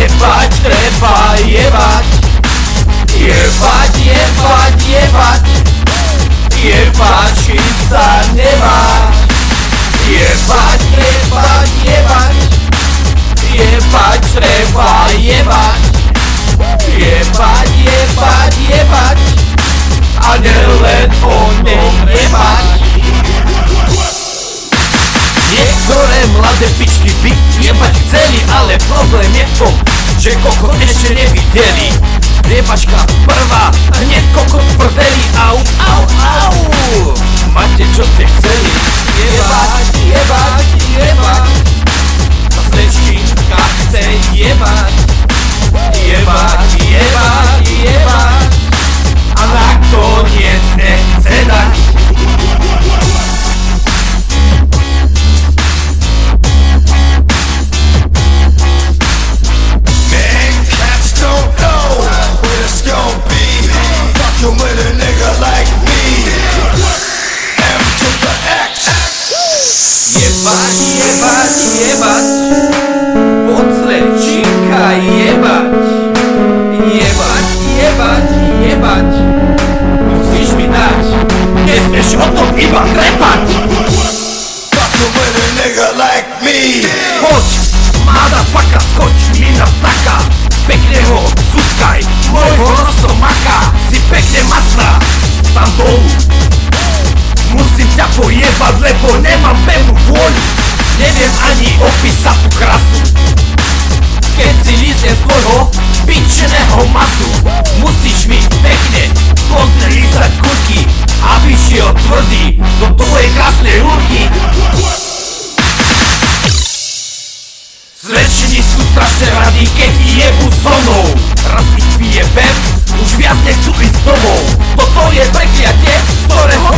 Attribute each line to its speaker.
Speaker 1: Jebať, treba jebať. Jebať, jebať, jebať. Jebať, či sa nemá. Jebať, jebať, jebať. Jebať, treba jebať. Jebať, jebať, jebať. A nelen o nej jebať. Niektoré mladé pičky by jebať chceli, ale problém je v tom, že kokot ešte nevideli. Jebačka prvá, hneď kokot v prdeli, au, au, au. Máte čo ste chceli? Jebať, jebať, jebať. A slečkinka chce jebať. Jebať, jebať, jebať. A nakoniec nechce dať. Jebať, jebať, jebať. Poď slečinka jebať. Jebať, jebať, jebať. Musíš mi dať. Nesmieš o tom iba trepať.
Speaker 2: Fucking with a nigga like me.
Speaker 1: Poď, motherfucker, skoč mi na ptaka. Pekne ho cuckaj, môjho roztomaka. Si pekne masná, tam dolu. Musím ťa pojebať, lebo nemám pevnú vôľu. Neviem ani opísať tú krasu. Keď si líznem z tvojho pičeného masu, musíš mi pekne plodne lízať kurky, aby šiel tvrdý do tvojej krásnej ruky. Zväčšení sú strašne radi, keď jebu so mnou. Raz ich vyjebem, už viac nechcú ísť domov. Toto je prekliatie, ktorého